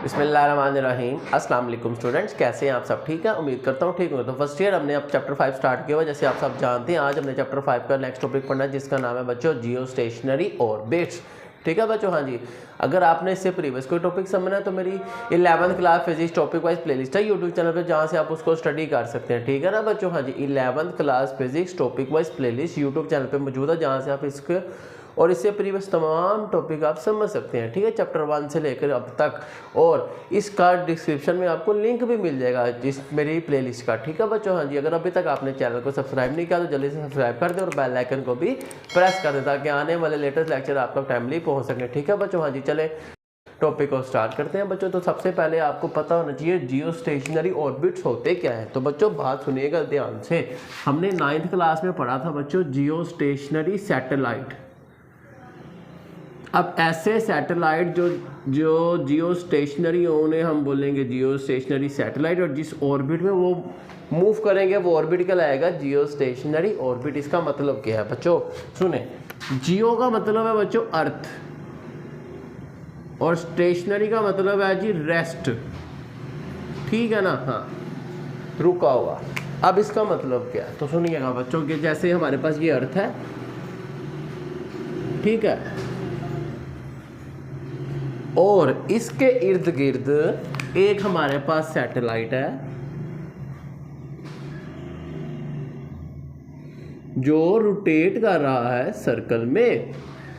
बिस्मिल्लाहिर्रहमानिर्रहीम। अस्सलाम वालेकुम स्टूडेंट्स, कैसे हैं आप सब? ठीक है, उम्मीद करता हूँ ठीक होंगे। तो फर्स्ट ईयर हमने अब चैप्टर 5 स्टार्ट किया हुआ। जैसे आप सब जानते हैं, आज हमने चैप्टर 5 का नेक्स्ट टॉपिक पढ़ना है, जिसका नाम है बच्चों जियो स्टेशनरी ऑर्बिट्स। ठीक है बच्चों, हाँ जी। अगर आपने इससे प्रीवियस कोई टॉपिक समझना है तो मेरी 11th class physics topic wise playlist है यूट्यूब चैनल पे, जहाँ से आप उसको स्टडी कर सकते हैं। ठीक है ना बच्चों, हाँ जी। 11th class physics topic wise playlist YouTube channel पे मौजूद है, जहाँ से आप इसके और इससे प्रीवियस तमाम टॉपिक आप समझ सकते हैं। ठीक है, चैप्टर 1 से लेकर अब तक, और इसका डिस्क्रिप्शन में आपको लिंक भी मिल जाएगा जिस मेरी प्लेलिस्ट का। ठीक है बच्चों, हाँ जी। अगर अभी तक आपने चैनल को सब्सक्राइब नहीं किया तो जल्दी से सब्सक्राइब कर दें और बेल आइकन को भी प्रेस कर दें, ताकि आने वाले लेटेस्ट लेक्चर आप तक टाइमली पहुँच सकें। ठीक है बच्चों, हाँ जी। चले टॉपिक को स्टार्ट करते हैं बच्चों। तो सबसे पहले आपको पता होना चाहिए जियो स्टेशनरी ऑर्बिट्स होते क्या है। तो बच्चों बात सुनिएगा ध्यान से। हमने 9th क्लास में पढ़ा था बच्चों जियो स्टेशनरी सैटेलाइट। अब ऐसे सैटेलाइट जो जियो स्टेशनरी उन्हें हम बोलेंगे जियो स्टेशनरी सैटेलाइट, और जिस ऑर्बिट में वो मूव करेंगे वो ऑर्बिट कहलाएगा जियो स्टेशनरी ऑर्बिट। इसका मतलब क्या है बच्चों? सुने, जियो का मतलब है बच्चों अर्थ, और स्टेशनरी का मतलब है जी रेस्ट। ठीक है ना, हाँ, रुका हुआ। अब इसका मतलब क्या है तो सुनिएगा बच्चों कि जैसे हमारे पास ये अर्थ है, ठीक है, और इसके इर्द गिर्द एक हमारे पास सैटेलाइट है जो रोटेट कर रहा है सर्कल में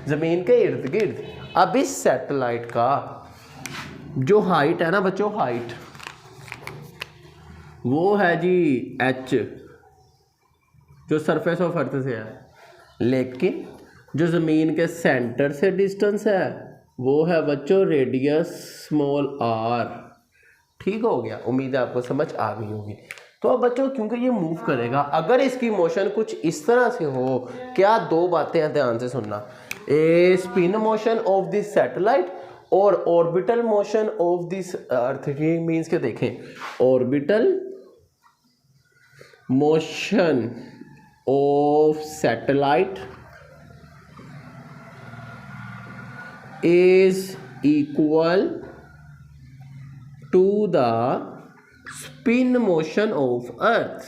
जमीन के इर्द गिर्द। अब इस सैटेलाइट का जो हाइट है ना बच्चों, हाइट वो है जी h, जो सरफेस ऑफ अर्थ से है, लेकिन जो जमीन के सेंटर से डिस्टेंस है वो है बच्चों रेडियस स्मॉल r। ठीक हो गया, उम्मीद है आपको समझ आ गई होगी। तो अब बच्चों क्योंकि ये मूव करेगा, अगर इसकी मोशन कुछ इस तरह से हो, क्या दो बातें हैं, ध्यान से सुनना। A spin motion of this satellite और orbital motion of this earth. Means के देखें, orbital motion of satellite is equal to the spin motion of earth।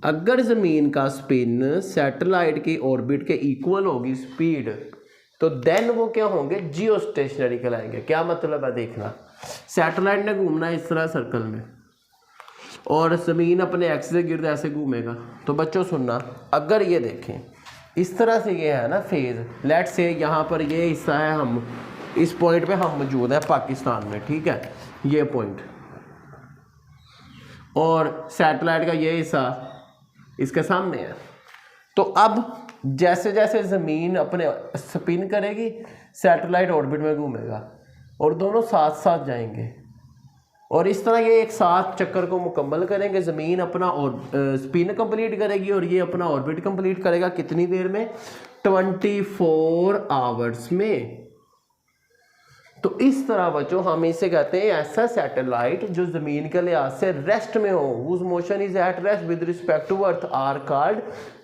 अगर जमीन का स्पिन सैटेलाइट की ऑर्बिट के इक्वल होगी स्पीड, तो देन वो क्या होंगे? जियो स्टेशनरी कहलाएंगे। क्या मतलब है देखना, सैटेलाइट ने घूमना इस तरह सर्कल में, और जमीन अपने एक्सिस के गिर्द ऐसे घूमेगा। तो बच्चों सुनना, अगर ये देखें इस तरह से, ये है ना फेज, लेट्स से यहाँ पर ये हिस्सा है, हम इस पॉइंट पे हम मौजूद है पाकिस्तान में, ठीक है, ये पॉइंट, और सैटेलाइट का ये हिस्सा इसके सामने है। तो अब जैसे जैसे ज़मीन अपने स्पिन करेगी, सैटेलाइट ऑर्बिट में घूमेगा, और दोनों साथ साथ जाएंगे, और इस तरह ये एक साथ चक्कर को मुकम्मल करेंगे। ज़मीन अपना और स्पिन कंप्लीट करेगी और ये अपना ऑर्बिट कंप्लीट करेगा। कितनी देर में? 24 आवर्स में। तो इस तरह बच्चों हम इसे कहते हैं ऐसा सैटेलाइट जो ज़मीन के लिहाज से रेस्ट में हो, whose motion is at rest with respect to earth are called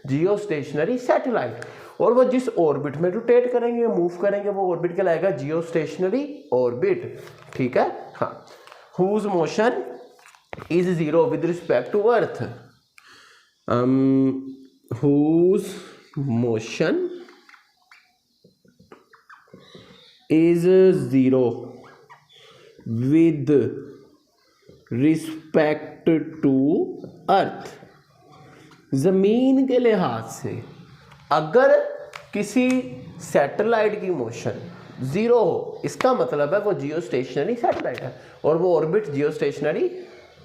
geostationary satellite। और वो जिस ऑर्बिट में रोटेट करेंगे, मूव करेंगे, वो ऑर्बिट कहलाएगा जियो स्टेशनरी ऑर्बिट। ठीक है, हाँ। whose motion is zero with respect to earth, whose motion is zero with respect to earth। जमीन के लिहाज से अगर किसी सैटेलाइट की मोशन जीरो हो, इसका मतलब है वो जियो स्टेशनरी सैटेलाइट है, और वो ऑर्बिट जियो स्टेशनरी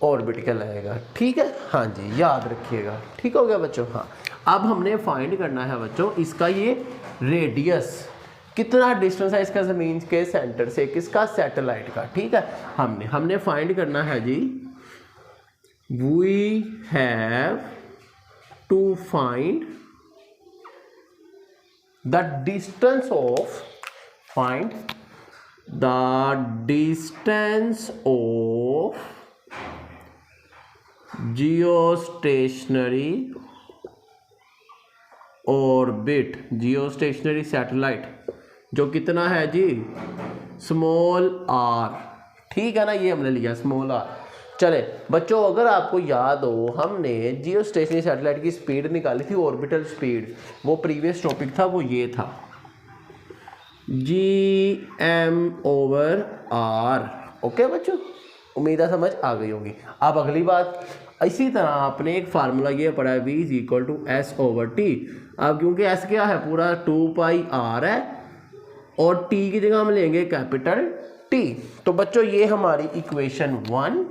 ऑर्बिट कहलाएगा। ठीक है, हाँ जी, याद रखिएगा। ठीक हो गया बच्चों, हाँ। अब हमने फाइंड करना है बच्चों इसका ये रेडियस, कितना डिस्टेंस है इसका ज़मीन के सेंटर से, किसका? सैटेलाइट का। ठीक है, हमने फाइंड करना है जी, we have to find the distance of, find the distance of geostationary orbit, geostationary satellite जो कितना है जी, स्मॉल आर, ठीक है ना, ये हमने लिया स्मॉल आर। चले बच्चों, अगर आपको याद हो हमने जियो स्टेशनरी सैटेलाइट की स्पीड निकाली थी, ऑर्बिटल स्पीड, वो प्रीवियस टॉपिक था, वो ये था Gm/r। ओके बच्चों, उम्मीद है समझ आ गई होगी। अब अगली बात, इसी तरह आपने एक फार्मूला ये पढ़ा है V = S/T। अब क्योंकि S क्या है, पूरा 2πr है और T की जगह हम लेंगे कैपिटल T। तो बच्चों ये हमारी equation 1,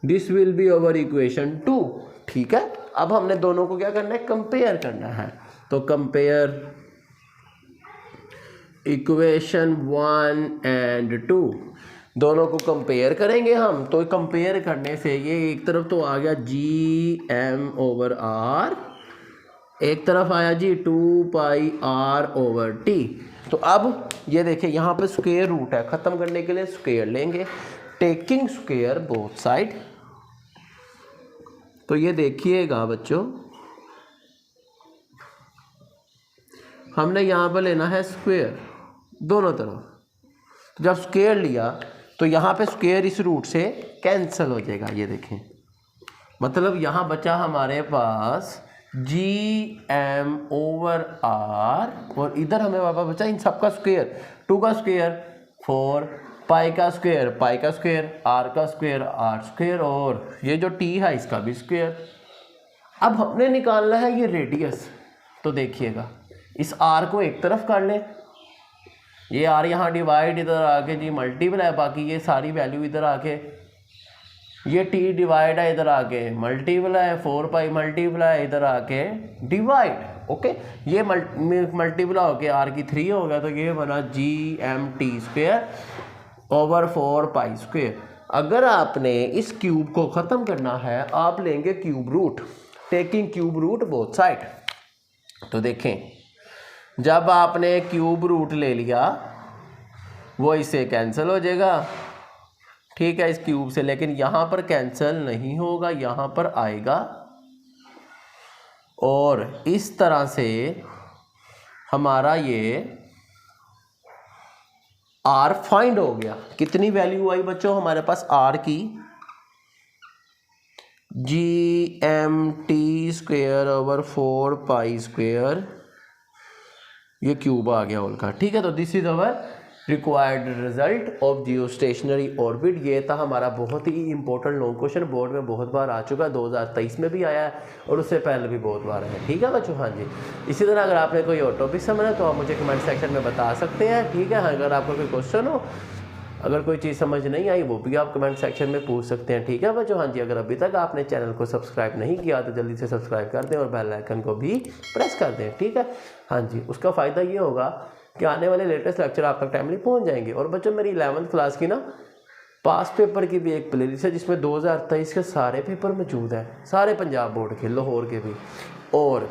this will be our equation 2, ठीक है। अब हमने दोनों को क्या करना है, कंपेयर करना है। तो कंपेयर इक्वेशन 1 एंड 2, दोनों को कंपेयर करेंगे हम। तो कंपेयर करने से ये एक तरफ तो आ गया Gm/r, एक तरफ आया जी 2πr/T। तो अब ये देखिए यहाँ पे स्क्वायर रूट है, ख़त्म करने के लिए स्क्वायर लेंगे, टेकिंग स्क्वायर बोथ साइड। तो ये देखिएगा बच्चों, हमने यहाँ पर लेना है स्क्वायर दोनों तरफ। तो जब स्क्वायर लिया तो यहाँ पे स्क्वायर इस रूट से कैंसिल हो जाएगा, ये देखें, मतलब यहाँ बचा हमारे पास Gm/r और इधर हमें वापस बचा इन सब का स्क्वायर, 2 का स्क्वायर 4, पाई का स्क्वायर पाई का स्क्वायर, r का स्क्वायर r स्क्वायर, और ये जो t है इसका भी स्क्वायर। अब हमने निकालना है ये रेडियस। तो देखिएगा, इस r को एक तरफ कर लें, ये r यहाँ डिवाइड इधर आके जी मल्टीप्लाई, बाकी ये सारी वैल्यू इधर आके, ये t डिवाइड है इधर आके मल्टीप्लाई, 4π मल्टीप्लाई इधर आके डिवाइड। ओके, ये मल्टीप्लाई होके r की 3 हो गया, तो ये बना Gmt²/4π²। अगर आपने इस क्यूब को ख़त्म करना है, आप लेंगे cube root, taking cube root both side. तो देखें, जब आपने क्यूब रूट ले लिया वो इससे कैंसिल हो जाएगा, ठीक है, इस क्यूब से, लेकिन यहाँ पर कैंसिल नहीं होगा, यहाँ पर आएगा। और इस तरह से हमारा ये r फाइंड हो गया। कितनी वैल्यू आई बच्चों हमारे पास r की, Gmt²/4π², ये क्यूब आ गया उनका, ठीक है। तो this is our required result of Jio stationery orbit. ये था हमारा बहुत ही इंपॉर्टेंट लॉन्ग क्वेश्चन, बोर्ड में बहुत बार आ चुका है, 2023 में भी आया है और उससे पहले भी बहुत बार है, ठीक है बच्चों। हाँ जी, इसी तरह अगर आपने कोई और टॉपिक समझना तो आप मुझे कमेंट सेक्शन में बता सकते हैं, ठीक है। अगर आपका कोई क्वेश्चन हो, अगर कोई चीज़ समझ नहीं आई, वो भी आप कमेंट सेक्शन में पूछ सकते हैं, ठीक है बच्चों। हाँ जी, अगर अभी तक आपने चैनल को सब्सक्राइब नहीं किया तो जल्दी से सब्सक्राइब कर दें और बेल आइकन को भी प्रेस कर दें, ठीक है। हाँ जी, उसका फ़ायदा ये होगा कि आने वाले लेटेस्ट लेक्चर आप तक टाइमली पहुंच जाएंगे। और बच्चों, मेरी 11th क्लास की ना पास पेपर की भी एक प्लेलिस्ट है, जिसमें 2023 के सारे पेपर मौजूद हैं, सारे पंजाब बोर्ड के, लाहौर के भी, और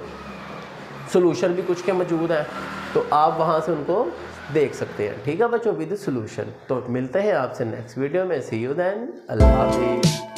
सोल्यूशन भी कुछ के मौजूद हैं, तो आप वहां से उनको देख सकते हैं, ठीक है बच्चों, विद सोल्यूशन। तो मिलते हैं आपसे नेक्स्ट वीडियो में, सी यू देन, अल्लाह हाफिज़।